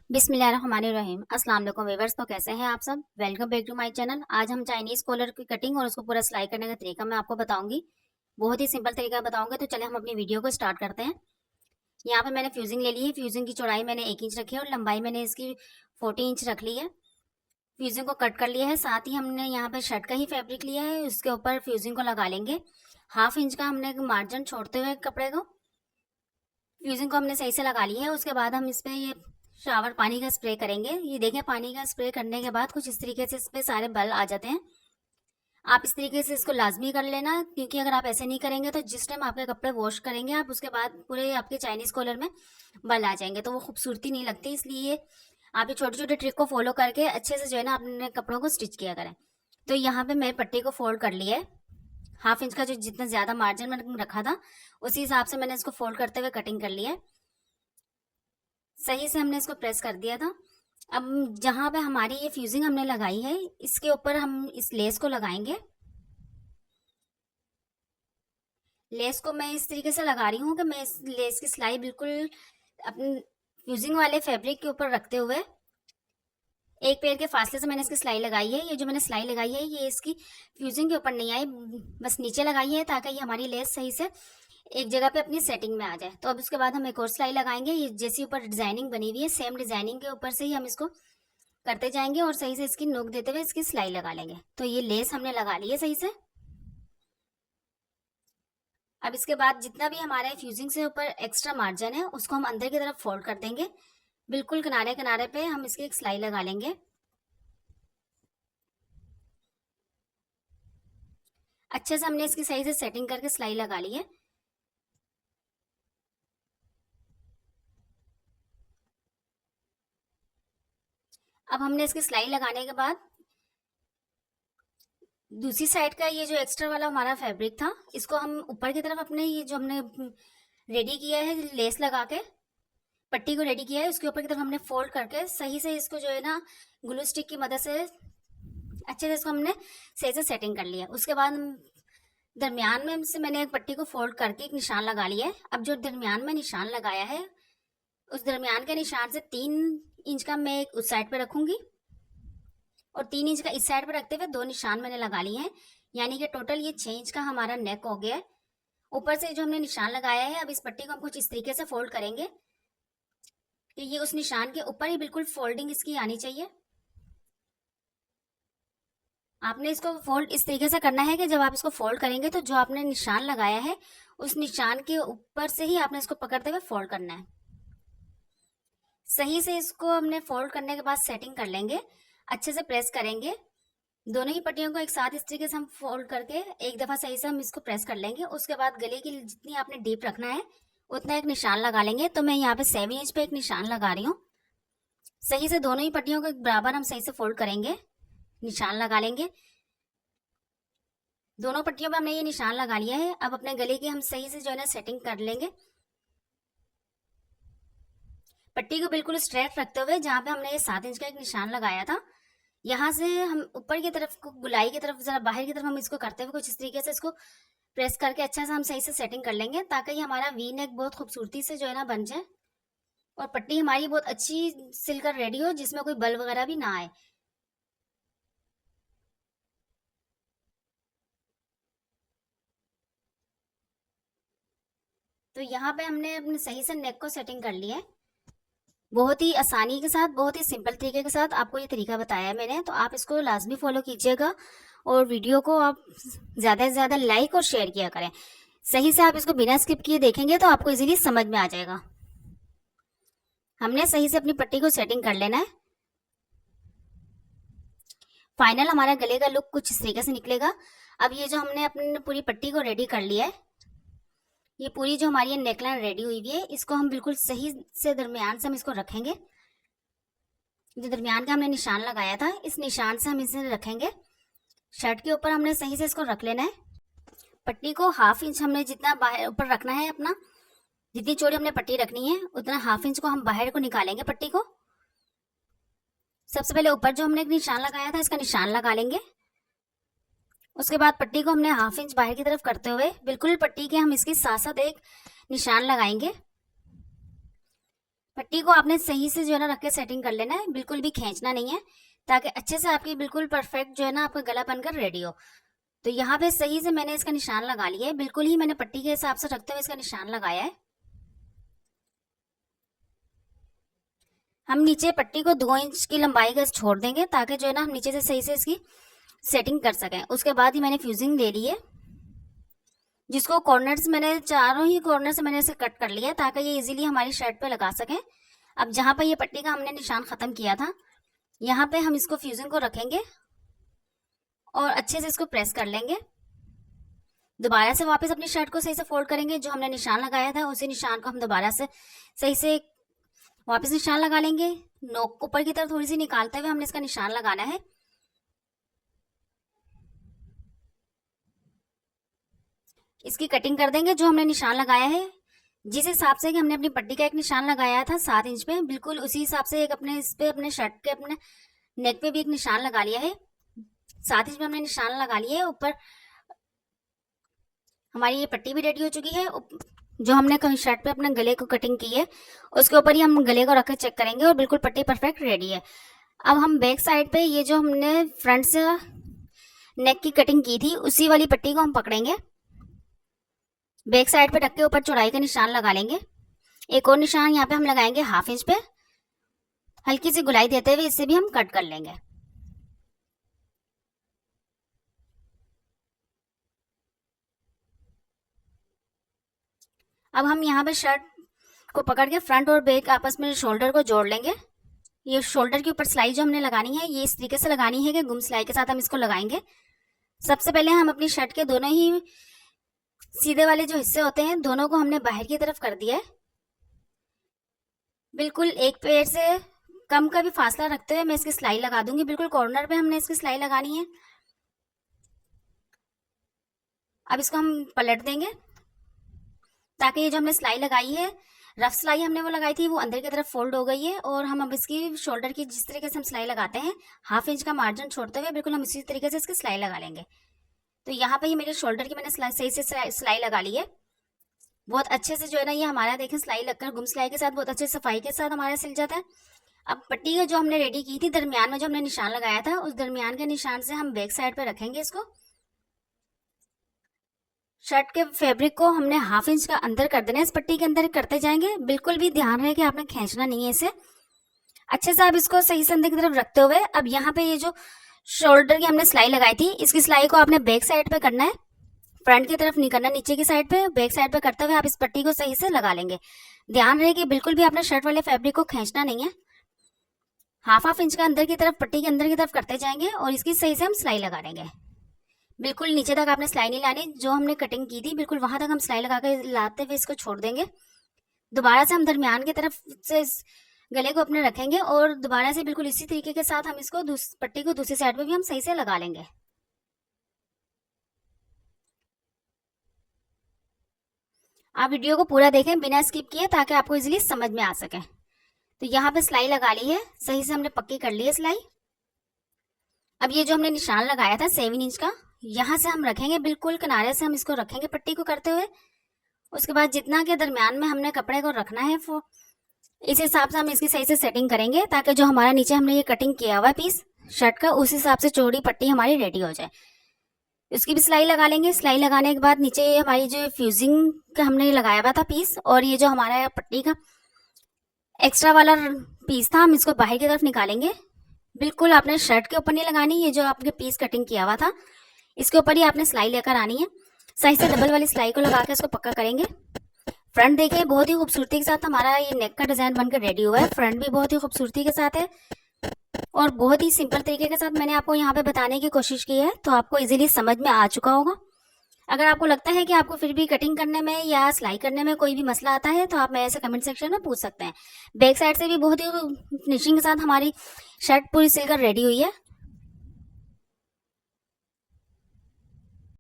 बिस्मिल्लाहिर्रहमानिर्रहीम। अस्सलाम वालेकुम व्यूअर्स। तो कैसे हैं आप सब? Welcome back to my channel. आज हम चाइनीज कॉलर की कटिंग और उसको पूरा सिलाई करने का तरीका मैं आपको बताऊंगी। बहुत ही सिंपल तरीका बताऊंगी। तो चले हम अपनी वीडियो को स्टार्ट करते हैं। यहाँ पे मैंने फ्यूजिंग ले ली है। फ्यूजिंग की चौड़ाई मैंने 1 इंच रखी है और लंबाई मैंने इसकी 40 इंच रख ली है। फ्यूजिंग को कट कर लिया है। साथ ही हमने यहाँ पे शर्ट का ही फैब्रिक लिया है, उसके ऊपर फ्यूजिंग को लगा लेंगे। 1/2 इंच का हमने मार्जिन छोड़ते हुए कपड़े को फ्यूजिंग को हमने सही से लगा लिया है। उसके बाद हम इस पे ये शावर पानी का स्प्रे करेंगे। ये देखें, पानी का स्प्रे करने के बाद कुछ इस तरीके से इस पे सारे बल आ जाते हैं। आप इस तरीके से इसको लाजमी कर लेना, क्योंकि अगर आप ऐसे नहीं करेंगे तो जिस टाइम आपके कपड़े वॉश करेंगे आप, उसके बाद पूरे आपके चाइनीज कॉलर में बल आ जाएंगे, तो वो खूबसूरती नहीं लगती। इसलिए आप ये छोटे छोटे ट्रिक को फॉलो करके अच्छे से जो है ना अपने कपड़ों को स्टिच किया करें। तो यहाँ पे मैं पट्टी को फोल्ड कर लिया है। 1/2 इंच का जो जितना ज्यादा मार्जिन मैंने रखा था उसी हिसाब से मैंने इसको फोल्ड करते हुए कटिंग कर लिया है। सही से हमने इसको प्रेस कर दिया था। अब जहां पे हमारी ये फ्यूजिंग हमने लगाई है, इसके ऊपर हम इस लेस को लगाएंगे। लेस को मैं इस तरीके से लगा रही हूँ कि मैं इस लेस की सिलाई बिल्कुल अपने फ्यूजिंग वाले फैब्रिक के ऊपर रखते हुए एक पैर के फासले से मैंने इसकी सिलाई लगाई है। ये जो मैंने सिलाई लगाई है ये इसकी फ्यूजिंग के ऊपर नहीं आई, बस नीचे लगाई है ताकि ये हमारी लेस सही से एक जगह पे अपनी सेटिंग में आ जाए। तो अब उसके बाद हम एक और सिलाई लगाएंगे। ये जैसी ऊपर डिजाइनिंग बनी हुई है, सेम डिजाइनिंग के ऊपर से ही हम इसको करते जाएंगे और सही से इसकी नोक देते हुए इसकी सिलाई लगा लेंगे। तो ये लेस हमने लगा ली है सही से। अब इसके बाद जितना भी हमारे फ्यूजिंग से ऊपर एक्स्ट्रा मार्जिन है उसको हम अंदर की तरफ फोल्ड कर देंगे। बिल्कुल किनारे किनारे पे हम इसकी एक सिलाई लगा लेंगे। अच्छे से हमने इसकी सही से सेटिंग करके सिलाई लगा ली है। अब हमने इसकी सिलाई लगाने के बाद दूसरी साइड का ये जो एक्स्ट्रा वाला हमारा फैब्रिक था, इसको हम ऊपर की तरफ अपने ये जो हमने रेडी किया है लेस लगा के पट्टी को रेडी किया है, उसके ऊपर की तरफ हमने फोल्ड करके सही से इसको जो है ना ग्लू स्टिक की मदद से अच्छे से इसको हमने सही से सेटिंग कर लिया। उसके बाद दरमियान में से मैंने एक पट्टी को फोल्ड करके एक निशान लगा लिया है। अब जो दरमियान में निशान लगाया है उस दरमियान के निशान से 3 इंच का मैं उस साइड पे रखूंगी और 3 इंच का इस साइड पे रखते हुए 2 निशान मैंने लगा लिए हैं। यानी कि टोटल ये 6 इंच का हमारा नेक हो गया है। ऊपर से जो हमने निशान लगाया है, अब इस पट्टी को हम कुछ इस तरीके से फोल्ड करेंगे कि ये उस निशान के ऊपर ही बिल्कुल फोल्डिंग इसकी आनी चाहिए। आपने इसको फोल्ड इस तरीके से करना है कि जब आप इसको फोल्ड करेंगे तो जो आपने निशान लगाया है उस निशान के ऊपर से ही आपने इसको पकड़ते हुए फोल्ड करना है। सही से इसको हमने फोल्ड करने के बाद सेटिंग कर लेंगे। अच्छे से प्रेस करेंगे। दोनों ही पट्टियों को एक साथ इस तरीके से हम फोल्ड करके एक दफा सही से हम इसको प्रेस कर लेंगे। उसके बाद गले की जितनी आपने डीप रखना है उतना एक निशान लगा लेंगे। तो मैं यहाँ पे 7 इंच पे एक निशान लगा रही हूँ। सही से दोनों ही पट्टियों को बराबर हम सही से फोल्ड करेंगे, निशान लगा लेंगे। दोनों पट्टियों पे हमने ये निशान लगा लिया है। अब अपने गले की हम सही से जो है ना सेटिंग कर लेंगे। पट्टी को बिल्कुल स्ट्रेट रखते हुए जहां पे हमने ये 7 इंच का एक निशान लगाया था, यहाँ से हम ऊपर की तरफ को गुलाई की तरफ जरा बाहर की तरफ हम इसको करते हुए कुछ इस तरीके से इसको प्रेस करके अच्छा से हम सही से सेटिंग कर लेंगे, ताकि ये हमारा वी नेक बहुत खूबसूरती से जो है ना बन जाए और पट्टी हमारी बहुत अच्छी सिलकर रेडी हो, जिसमें कोई बल वगैरह भी ना आए। तो यहाँ पे हमने अपने सही से नेक को सेटिंग कर लिया है। बहुत ही आसानी के साथ, बहुत ही सिंपल तरीके के साथ आपको ये तरीका बताया है मैंने, तो आप इसको लाजमी फॉलो कीजिएगा और वीडियो को आप ज्यादा से ज्यादा लाइक और शेयर किया करें। सही से आप इसको बिना स्किप किए देखेंगे तो आपको इजीली समझ में आ जाएगा। हमने सही से अपनी पट्टी को सेटिंग कर लेना है। फाइनल हमारा गले का लुक कुछ इस तरीके से निकलेगा। अब ये जो हमने अपनी पूरी पट्टी को रेडी कर लिया है, ये पूरी जो हमारी नेकलाइन रेडी हुई है, इसको हम बिल्कुल सही से दरमियान से हम इसको रखेंगे। जो दरमियान का हमने निशान लगाया था इस निशान से हम इसे रखेंगे। शर्ट के ऊपर हमने सही से इसको रख लेना है। पट्टी को 1/2 इंच हमने जितना बाहर ऊपर रखना है, अपना जितनी चौड़ी हमने पट्टी रखनी है उतना 1/2 इंच को हम बाहर को निकालेंगे पट्टी को। सबसे पहले ऊपर जो हमने एक निशान लगाया था इसका निशान लगा लेंगे। उसके बाद पट्टी को हमने 1/2 इंच बाहर की तरफ करते हुए बिल्कुल पट्टी के हम इसके साथ साथ एक निशान लगाएंगे। पट्टी को आपने सही से जो है ना रख के सेटिंग कर लेना है, बिल्कुल भी खींचना नहीं है, ताकि अच्छे से आपकी बिल्कुल परफेक्ट जो है ना आपका गला बनकर रेडी हो। तो यहाँ पे सही से मैंने इसका निशान लगा लिया है, बिल्कुल ही मैंने पट्टी के हिसाब से रखते हुए इसका निशान लगाया है। हम नीचे पट्टी को 2 इंच की लंबाई का छोड़ देंगे, ताकि जो है ना हम नीचे से सही से इसकी सेटिंग कर सकें। उसके बाद ही मैंने फ्यूजिंग ले ली है, जिसको कॉर्नर्स मैंने चारों ही कॉर्नर से मैंने इसे कट कर लिया, ताकि ये इजीली हमारी शर्ट पे लगा सकें। अब जहां पर ये पट्टी का हमने निशान खत्म किया था, यहाँ पे हम इसको फ्यूजिंग को रखेंगे और अच्छे से इसको प्रेस कर लेंगे। दोबारा से वापस अपनी शर्ट को सही से फोल्ड करेंगे, जो हमने निशान लगाया था उसी निशान को हम दोबारा से सही से वापस निशान लगा लेंगे। नोक ऊपर की तरफ थोड़ी सी निकालते हुए हमने इसका निशान लगाना है। इसकी कटिंग कर देंगे, जो हमने निशान लगाया है जिस हिसाब से कि हमने अपनी पट्टी का एक निशान लगाया था 7 इंच पे, बिल्कुल उसी हिसाब से एक अपने इस पे अपने शर्ट के अपने नेक पे भी एक निशान लगा लिया है। 7 इंच पे हमने निशान लगा लिया है। ऊपर हमारी ये पट्टी भी रेडी हो चुकी है। जो हमने शर्ट पे अपने गले को कटिंग की है उसके ऊपर ही हम गले को रखकर चेक करेंगे और बिल्कुल पट्टी परफेक्ट रेडी है। अब हम बैक साइड पे ये जो हमने फ्रंट से नेक की कटिंग की थी उसी वाली पट्टी को हम पकड़ेंगे, बैक साइड पे रख के ऊपर चौड़ाई का निशान लगा लेंगे। एक और निशान यहाँ पे हम लगाएंगे 1/2 इंच पे, हल्की सी गुलाई देते हुए इससे भी हम कट कर लेंगे। अब हम यहाँ पे शर्ट को पकड़ के फ्रंट और बैक आपस में शोल्डर को जोड़ लेंगे। ये शोल्डर के ऊपर सिलाई जो हमने लगानी है ये इस तरीके से लगानी है कि गुम सिलाई के साथ हम इसको लगाएंगे। सबसे पहले हम अपनी शर्ट के दोनों ही सीधे वाले जो हिस्से होते हैं दोनों को हमने बाहर की तरफ कर दिया है। बिल्कुल एक पैर से कम का भी फासला रखते हुए मैं इसकी सिलाई लगा दूंगी। बिल्कुल कॉर्नर पे हमने इसकी सिलाई लगानी है। अब इसको हम पलट देंगे, ताकि ये जो हमने सिलाई लगाई है रफ सिलाई हमने वो लगाई थी वो अंदर की तरफ फोल्ड हो गई है। और हम अब इसकी शोल्डर की जिस तरीके से हम सिलाई लगाते हैं 1/2 इंच का मार्जिन छोड़ते हुए बिल्कुल हम इसी तरीके से इसकी सिलाई लगा लेंगे। तो यहाँ पे ये मेरे शोल्डर की मैंने सही से सिलाई लगा ली है। बहुत अच्छे से जो है ना ये हमारा देखें सिलाई लगकर गुम सिलाई के साथ बहुत अच्छे सफाई के साथ हमारा सिल जाता है। अब पट्टी का जो हमने रेडी की थी दरमियान में जो हमने निशान लगाया था उस दरमियान के निशान से हम बैक साइड पे रखेंगे इसको। शर्ट के फैब्रिक को हमने 1/2 इंच का अंदर कर देना है, इस पट्टी के अंदर करते जाएंगे। बिल्कुल भी ध्यान रहे कि आपने खींचना नहीं है इसे। अच्छे से आप इसको सही से अंदर की तरफ रखते हुए अब यहाँ पे ये जो शोल्डर की हमने सिलाई लगाई थी इसकी सिलाई को आपने बैक साइड पे करना है, फ्रंट की तरफ नहीं करना, नीचे की साइड पे बैक साइड पे करते हुए आप इस पट्टी को सही से लगा लेंगे। ध्यान रहे कि बिल्कुल भी आपने शर्ट वाले फैब्रिक को खींचना नहीं है। 1/2 इंच का अंदर की तरफ पट्टी के अंदर की तरफ करते जाएंगे और इसकी सही से हम सिलाई लगा देंगे। बिल्कुल नीचे तक आपने सिलाई नहीं लानी, जो हमने कटिंग की थी बिल्कुल वहां तक हम सिलाई लगा कर लाते हुए इसको छोड़ देंगे। दोबारा से हम दरमियान की तरफ से गले को अपने रखेंगे और दोबारा से बिल्कुल इसी तरीके के साथ हम इसको पट्टी को दूसरी साइड पे भी हम सही से लगा लेंगे। आप वीडियो को पूरा देखें बिना स्किप किए, ताकि आपको इजीली समझ में आ सके। तो यहाँ पे सिलाई लगा ली है, सही से हमने पक्की कर ली है सिलाई। अब ये जो हमने निशान लगाया था 7 इंच का, यहाँ से हम रखेंगे बिल्कुल किनारे से हम इसको रखेंगे पट्टी को करते हुए। उसके बाद जितना के दरमियान में हमने कपड़े को रखना है वो इस हिसाब से हम इसकी सही से सेटिंग करेंगे, ताकि जो हमारा नीचे हमने ये कटिंग किया हुआ पीस शर्ट का उस हिसाब से चौड़ी पट्टी हमारी रेडी हो जाए। इसकी भी सिलाई लगा लेंगे। सिलाई लगाने के बाद नीचे हमारी जो फ्यूजिंग का हमने लगाया हुआ था पीस और ये जो हमारा पट्टी का एक्स्ट्रा वाला पीस था हम इसको बाहर की तरफ निकालेंगे। बिल्कुल आपने शर्ट के ऊपर नहीं लगानी, ये जो आपने पीस कटिंग किया हुआ था इसके ऊपर ही आपने सिलाई लेकर आनी है। सही से डबल वाली सिलाई को लगा के इसको पक्का करेंगे। फ्रंट देखिए बहुत ही खूबसूरती के साथ हमारा ये नेक का डिजाइन बनकर रेडी हुआ है। फ्रंट भी बहुत ही खूबसूरती के साथ है और बहुत ही सिंपल तरीके के साथ मैंने आपको यहाँ पे बताने की कोशिश की है, तो आपको इजीली समझ में आ चुका होगा। अगर आपको लगता है कि आपको फिर भी कटिंग करने में या सिलाई करने में कोई भी मसला आता है तो आप मेरे से कमेंट सेक्शन में पूछ सकते हैं। बैक साइड से भी बहुत ही फिनिशिंग के साथ हमारी शर्ट पूरी सिलकर रेडी हुई है।